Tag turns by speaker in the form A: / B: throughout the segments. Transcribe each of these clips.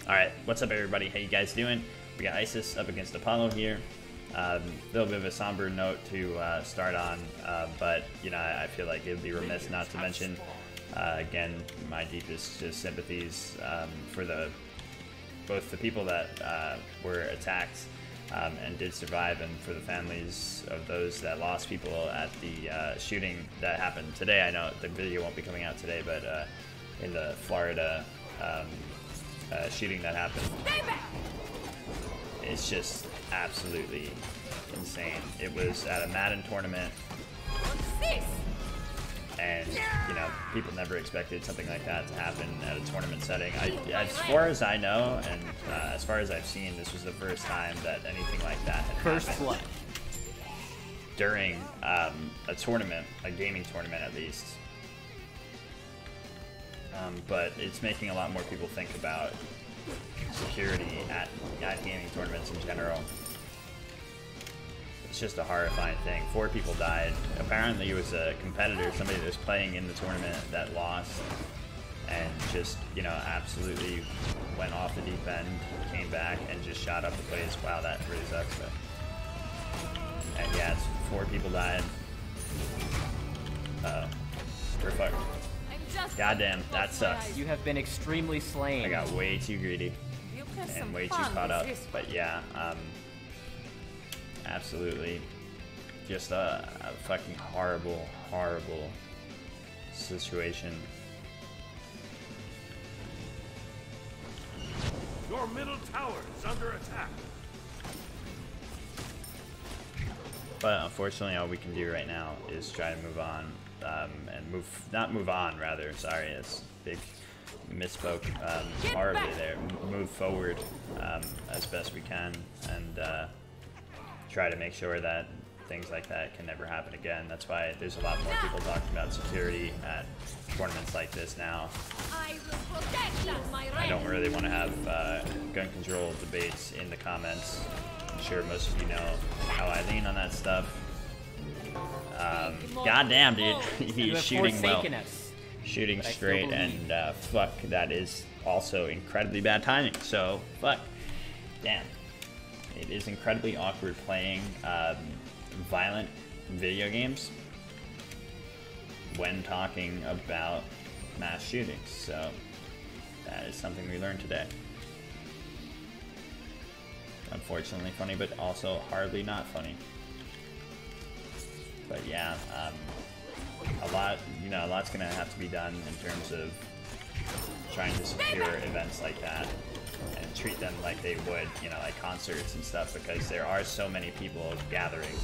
A: Alright, what's up everybody? How you guys doing? We got Isis up against Apollo here. A little bit of a somber note to start on, but you know, I feel like it would be remiss not to mention, again, my deepest just sympathies for both the people that were attacked and did survive, and for the families of those that lost people at the shooting that happened today. I know the video won't be coming out today, but in the Florida shooting that happened, it's just absolutely insane. It was at a Madden tournament, and you know, people never expected something like that to happen at a tournament setting. As far as I know, and as far as I've seen, this was the first time that anything like that had happened during a tournament, a gaming tournament at least. But it's making a lot more people think about security at gaming tournaments in general. It's just a horrifying thing. 4 people died. Apparently it was a competitor, somebody that was playing in the tournament, that lost and just, you know, absolutely went off the deep end, came back and just shot up the place. Wow, that really sucks. But, and yeah, it's 4 people died. We're fucked. Goddamn, that sucks.
B: You have been extremely slain.
A: I got way too greedy and way too caught up. But yeah, absolutely, just a fucking horrible, horrible situation.
C: Your middle tower is under attack.
A: But unfortunately, all we can do right now is try to move on, and not move on, rather, sorry, it's big misspoke, horribly there, move forward as best we can, and try to make sure that things like that can never happen again. That's why there's a lot more people talking about security at tournaments like this now. I don't really want to have gun control debates in the comments. I'm sure most of you know how I lean on that stuff. Goddamn, dude, he's shooting well, shooting straight, and fuck, that is also incredibly bad timing. So fuck, damn, it is incredibly awkward playing violent video games when talking about mass shootings. So that is something we learned today. Unfortunately funny, but also hardly not funny. But yeah, a lot's gonna have to be done in terms of trying to secure events like that and treat them like they would, you know, like concerts and stuff, because there are so many people gathering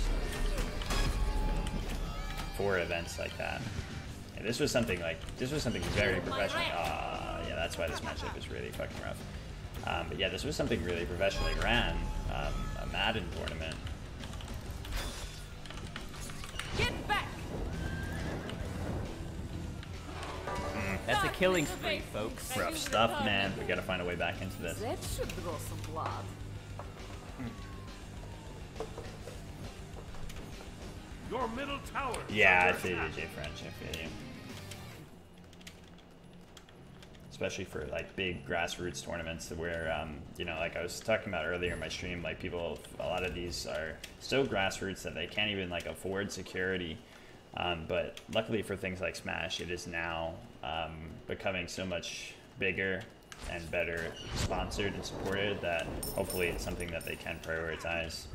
A: for events like that. And this was something very professional. Yeah, that's why this matchup is really fucking rough. But yeah, this was something really professionally ran, a Madden tournament.
B: Get back! That's a killing spree, folks.
A: Rough stuff, man. We gotta find a way back into this.
D: That should draw some blood.
C: Your middle tower.
A: Yeah, I feel you, J French. I feel you. Especially for like big grassroots tournaments where, you know, like I was talking about earlier in my stream, like people, a lot of these are so grassroots that they can't even like afford security. But luckily for things like Smash, it is now becoming so much bigger and better sponsored and supported that hopefully it's something that they can prioritize.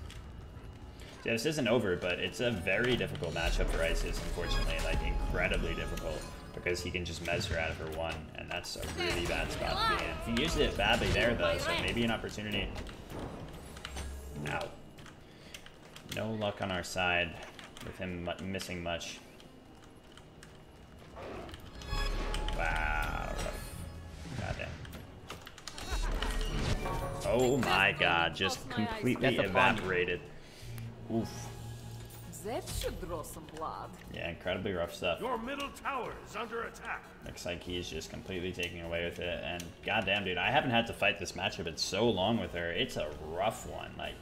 A: Yeah, this isn't over, but it's a very difficult matchup for Isis, unfortunately, like incredibly difficult, because he can just measure out of her 1, and that's a really bad spot to be in. He used it badly there, though, so maybe an opportunity. Ow. No luck on our side with him missing much. Wow. Goddamn. Oh my god, just completely evaporated. Oof.
D: That should draw some blood.
A: Yeah, incredibly rough stuff.
C: Your middle tower is under attack.
A: Looks like he's just completely taking away with it, and goddamn, dude, I haven't had to fight this matchup in so long with her. It's a rough one, like,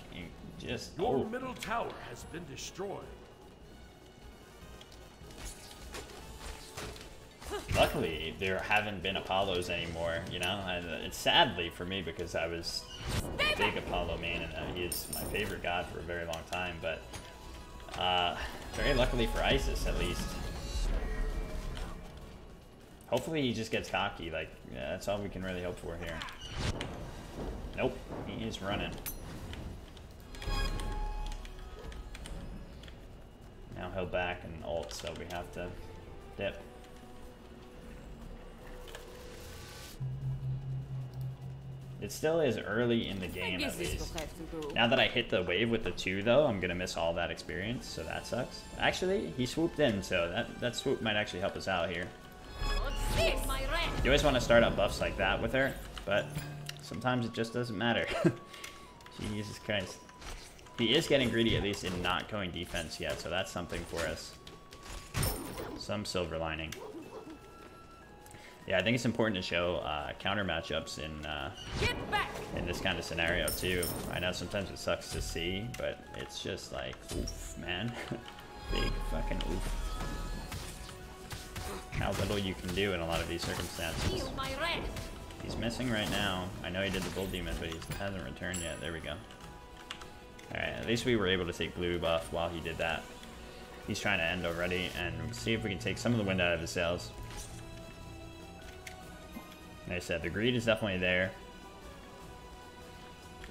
A: just,
C: Your middle tower has been destroyed.
A: Luckily, there haven't been Apollos anymore, you know? And it's sadly for me because I was a big Apollo main and he is my favorite god for a very long time, but very luckily for Isis at least. Hopefully he just gets cocky, like, yeah, that's all we can really hope for here. Nope, he is running. Now he'll back and ult, so we have to dip. It still is early in the game, at least. Now that I hit the wave with the 2, though, I'm gonna miss all that experience, so that sucks. Actually, he swooped in, so that swoop might actually help us out here. You always want to start up buffs like that with her, but sometimes it just doesn't matter. Jesus Christ. He is getting greedy, at least in not going defense yet, so that's something for us. Some silver lining. Yeah, I think it's important to show counter matchups in this kind of scenario too. I know sometimes it sucks to see, but it's just like, oof, man. Big fucking oof. How little you can do in a lot of these circumstances. He's missing right now. I know he did the Bull Demon, but he hasn't returned yet. There we go. Alright, at least we were able to take blue buff while he did that. He's trying to end already, and see if we can take some of the wind out of his sails. Like I said, the greed is definitely there.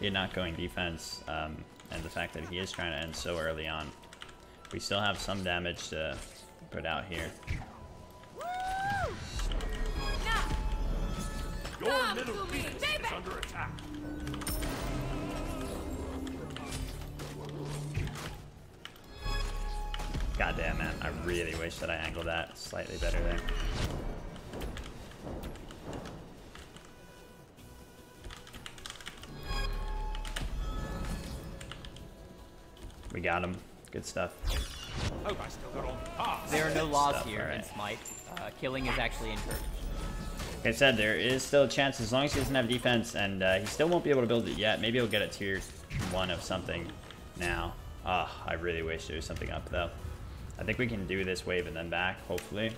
A: It not going defense, and the fact that he is trying to end so early on. We still have some damage to put out here.
C: Your middle Phoenix is under attack.
A: Goddamn, man. I really wish that I angled that slightly better there. We got him. Good stuff.
C: Hope I still got on pass.
B: There are no laws
A: Stuff,
B: here in
A: alright.
B: Smite. Killing is actually encouraged.
A: Like I said, there is still a chance as long as he doesn't have defense, and he still won't be able to build it yet. Maybe he'll get a tier 1 of something now. Ah, I really wish there was something up though. I think we can do this wave and then back, hopefully.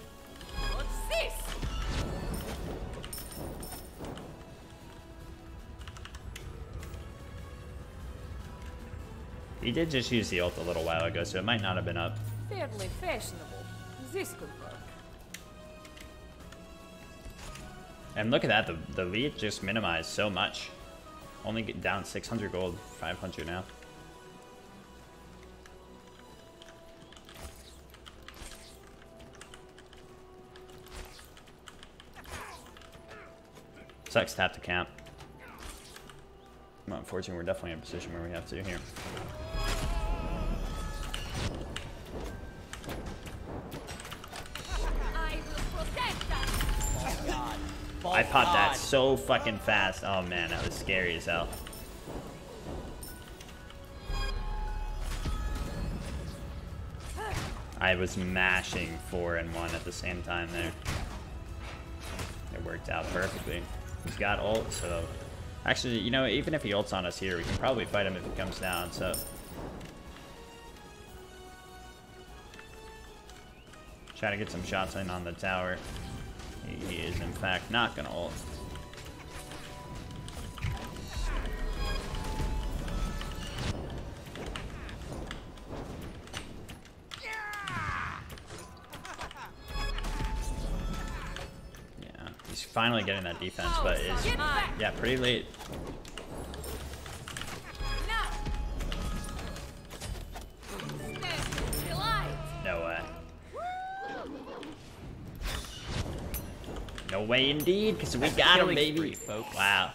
D: What's this?
A: He did just use the ult a little while ago, so it might not have been up.
D: Fairly fashionable. This could work.
A: And look at that, the lead just minimized so much. Only get down 600 gold, 500 now. Sucks to have to camp. Well, unfortunately, we're definitely in a position where we have to here.
D: I will protect us.
B: Oh god. Oh,
A: I popped that
B: God.
A: so fucking fast. Oh man, that was scary as hell. I was mashing 4 and 1 at the same time there. It worked out perfectly. He's got ult, so... Actually, you know, even if he ults on us here, we can probably fight him if he comes down, so... Try to get some shots in on the tower. He is, in fact, not gonna ult. Yeah, he's finally getting that defense, but is yeah, pretty late. No way. No way indeed, because we got him,
B: Killing
A: baby.
B: spree, folks.
A: Wow.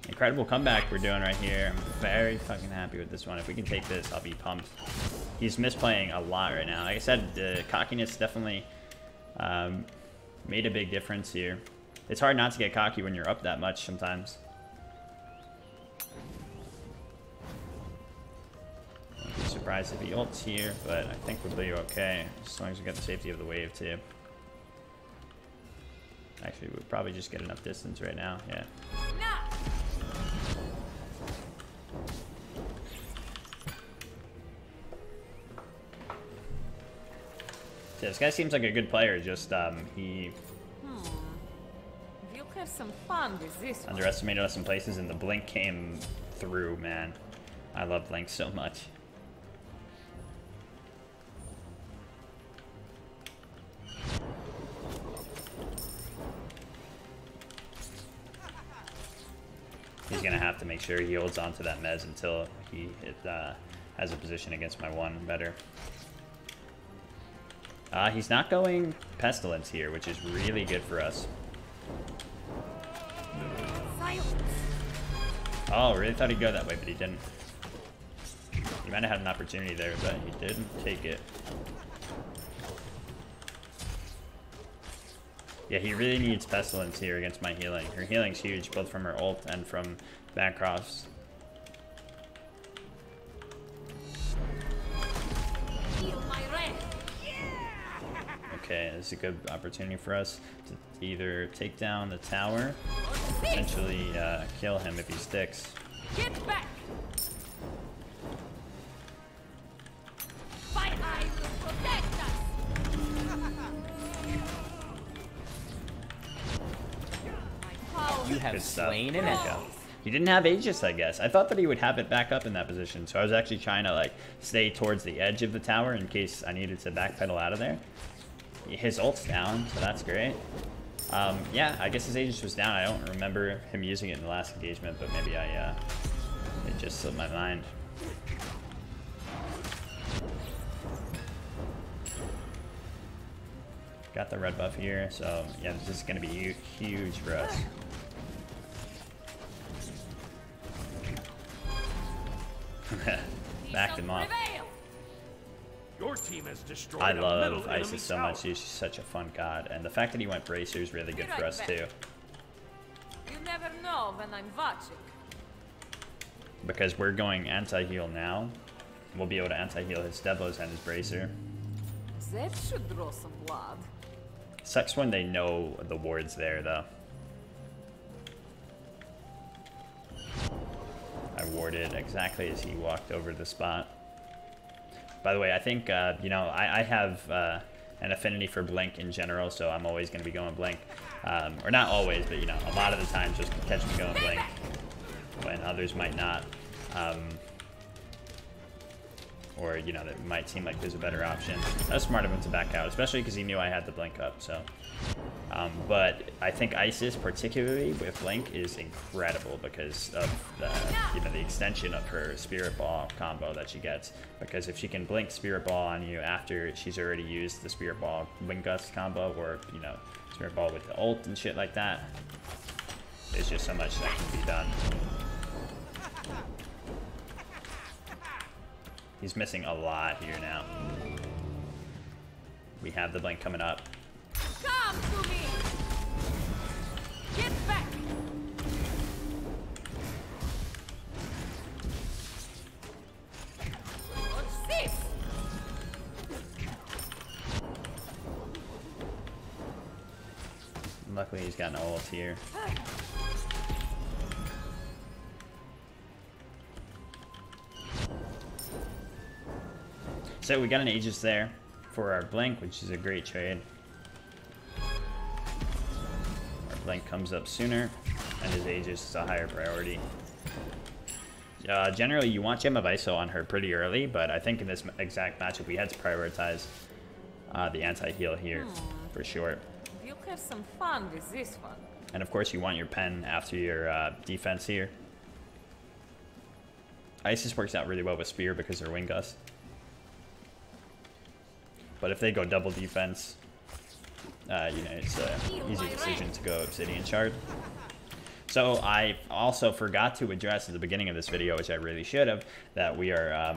A: Incredible comeback we're doing right here. I'm very fucking happy with this one. If we can take this, I'll be pumped. He's misplaying a lot right now. Like I said, the cockiness definitely made a big difference here. It's hard not to get cocky when you're up that much sometimes. I'd be surprised if he ults here, but I think we'll be okay. As long as we got the safety of the wave too. Actually, we'll probably just get enough distance right now, yeah. Yeah, this guy seems like a good player, just he
D: We'll have some fun with this one.
A: underestimated us in places, and the blink came through, man. I love blink so much. He's gonna have to make sure he holds on to that mez until he has a position against my one better. He's not going Pestilence here, which is really good for us.
D: Silence.
A: Oh, really thought he'd go that way, but he didn't. He might have had an opportunity there, but he didn't take it. Yeah, he really needs Pestilence here against my healing. Her healing's huge, both from her ult and from backcross.
D: Heal my red.
A: Okay, this is a good opportunity for us to either take down the tower, potentially kill him if he sticks.
D: Get back. My eye will protect us. My power.
B: You have
A: Good stuff.
B: slain an
A: There we
B: enemy.
A: go. He didn't have Aegis, I guess. I thought that he would have it back up in that position, so I was actually trying to like stay towards the edge of the tower in case I needed to backpedal out of there. His ult's down, so that's great. Yeah, I guess his Aegis was down. I don't remember him using it in the last engagement, but maybe it just slipped my mind. Got the red buff here, so yeah, this is going to be huge for us. Backed him off.
D: Prevail.
C: Your team has destroyed
A: I
C: a middle
A: love
C: enemy
A: Isis so
C: tower.
A: much. He's such a fun god, and the fact that he went Bracer is really good for us too,
D: You never know when I'm watching.
A: because we're going anti-heal now. We'll be able to anti-heal his Devos and his Bracer.
D: That should draw some blood.
A: Sucks when they know the ward's there, though. I warded exactly as he walked over the spot. By the way, I think, you know, I have an affinity for Blink in general, so I'm always going to be going Blink. Or not always, but, you know, a lot of the times just catch me going Blink when others might not. Or, you know, that might seem like there's a better option. That was smart of him to back out, especially because he knew I had the Blink up, so. But I think Isis, particularly with Blink, is incredible because of the, you know, the extension of her Spirit Ball combo that she gets. Because if she can Blink Spirit Ball on you after she's already used the Spirit Ball Wind Gust combo, or, you know, Spirit Ball with the ult and shit like that, there's just so much that can be done. He's missing a lot here now. We have the Blink coming up.
D: Come to me! Get back! What's this?
A: Luckily he's got an ult here. So we got an Aegis there for our Blink, which is a great trade. Our Blink comes up sooner, and his Aegis is a higher priority. Generally, you want Gem of ISO on her pretty early, but I think in this exact matchup, we had to prioritize the anti-heal here, for sure.
D: You'll have some fun with this one.
A: And of course, you want your pen after your defense here. Isis works out really well with Spear because of her Wind Gust. But if they go double defense, you know, it's an easy decision to go Obsidian Shard. So I also forgot to address at the beginning of this video, which I really should have, that we are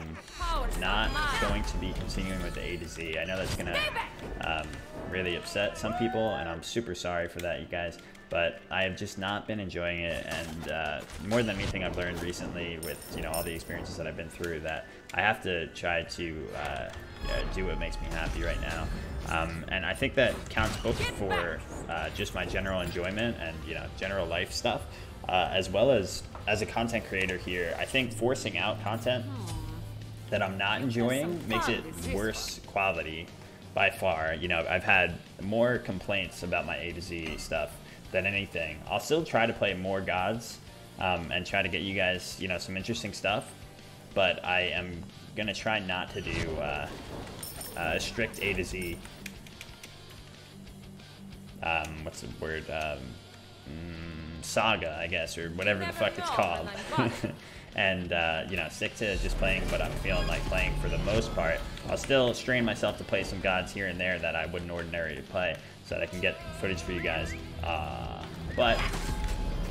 A: not going to be continuing with the A to Z. I know that's going to really upset some people, and I'm super sorry for that, you guys. But I have just not been enjoying it, and more than anything I've learned recently with, you know, all the experiences that I've been through, that I have to try to do what makes me happy right now. And I think that counts both for just my general enjoyment and, you know, general life stuff, as well as a content creator here. I think forcing out content that I'm not enjoying makes it worse quality by far. You know, I've had more complaints about my A to Z stuff than anything. I'll still try to play more gods and try to get you guys, you know, some interesting stuff. But I am gonna try not to do a strict A to Z. What's the word? Saga, I guess, or whatever the fuck it's called. And you know, stick to just playing what I'm feeling like playing for the most part. I'll still strain myself to play some gods here and there that I wouldn't ordinarily play, so that I can get footage for you guys. But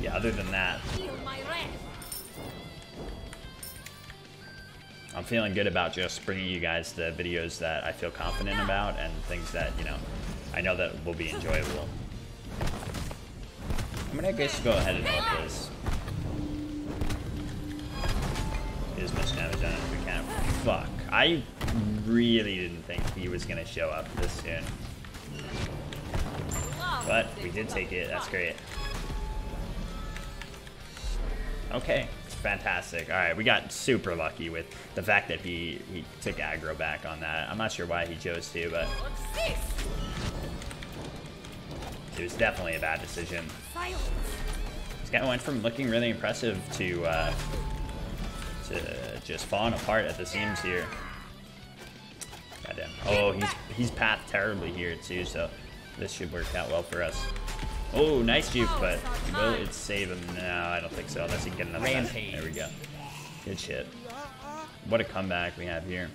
A: yeah, other than that, I'm feeling good about just bringing you guys the videos that I feel confident about and things that, you know, I know that will be enjoyable. I'm gonna just go ahead and ult this. Get as much damage on it as we can. Fuck. I really didn't think he was gonna show up this soon. But we did take it. That's great. Okay. Fantastic. Alright, we got super lucky with the fact that he took aggro back on that. I'm not sure why he chose to, but it was definitely a bad decision. This guy went from looking really impressive to just falling apart at the seams here. Goddamn. Oh, he's pathed terribly here too, so this should work out well for us. Oh, nice juke, but will it save him? No, I don't think so, unless he can get another
B: Rampage.
A: There we go. Good shit. What a comeback we have here.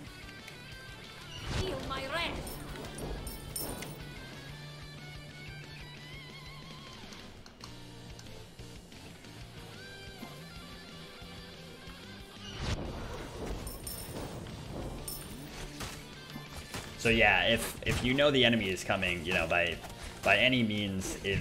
A: So yeah, if you know the enemy is coming, you know, by any means, in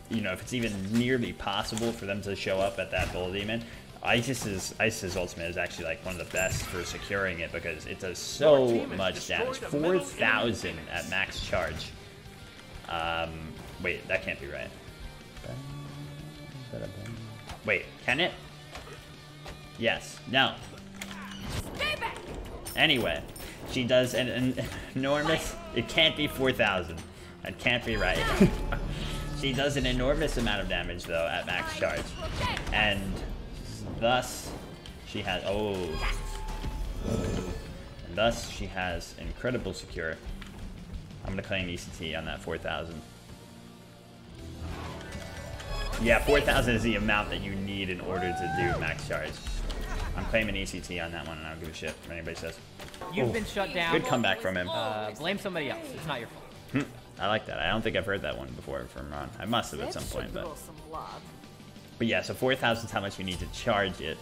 A: you know, if it's even nearly possible for them to show up at that Bull Demon, Isis's ultimate is actually like one of the best for securing it because it does so much damage. 4,000 at max charge. Wait, that can't be right. Wait, can it? Yes. No. Anyway, she does an enormous... It can't be 4,000. That can't be right. She does an enormous amount of damage, though, at max charge. And thus, she has... Oh. And thus, she has incredible secure. I'm going to claim ECT on that 4,000. Yeah, 4,000 is the amount that you need in order to do max charge. I'm claiming ECT on that one, and I don't give a shit what anybody says.
B: You've been shut down.
A: Good comeback from him.
B: Blame somebody else. It's not your fault.
A: I like that. I don't think I've heard that one before from Ron. I must have at some point, but yeah. So 4,000 is how much you need to charge it.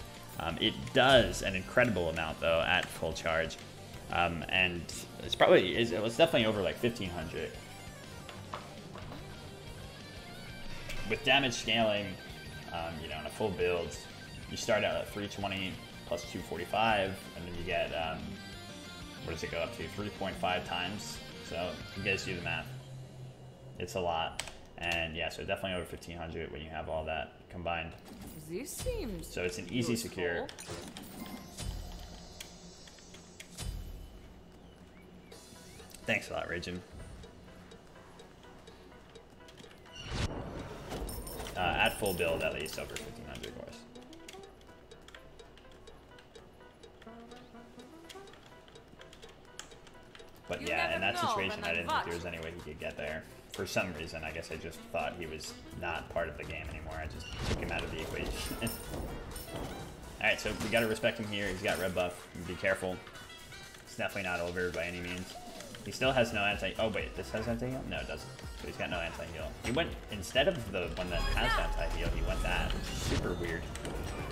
A: It does an incredible amount though at full charge, and it's probably it was definitely over like 1,500 with damage scaling. You know, in a full build, you start out at 320 plus 245, and then you get what does it go up to? 3.5 times. So you guys do the math. It's a lot, and yeah, so definitely over 1,500 when you have all that combined.
D: This seems
A: so it's an easy secure. Thanks a lot, Ragin. At full build, at least over 1,500, of course. But yeah, in that situation, I didn't think there was any way he could get there. For some reason, I guess I just thought he was not part of the game anymore. I just took him out of the equation. Alright, so we gotta respect him here. He's got red buff. Be careful. It's definitely not over by any means. He still has no anti... Oh, wait, this has anti-heal? No, it doesn't. So he's got no anti-heal. He went... Instead of the one that has anti-heal, he went that, which is super weird.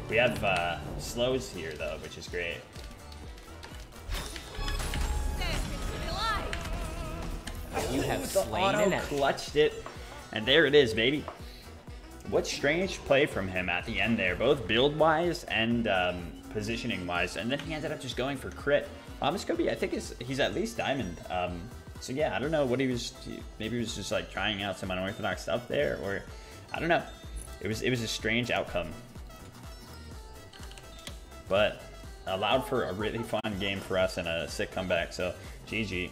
A: We have slows here, though, which is great.
B: You have
A: the
B: slain
A: auto
B: an enemy.
A: Clutched it, and there it is, baby. What strange play from him at the end there, both build-wise and positioning-wise, and then he ended up just going for crit. Muscovy, I think he's at least diamond. So yeah, I don't know what he was. Maybe he was just like trying out some unorthodox stuff there, or I don't know. It was a strange outcome, but allowed for a really fun game for us and a sick comeback. So GG.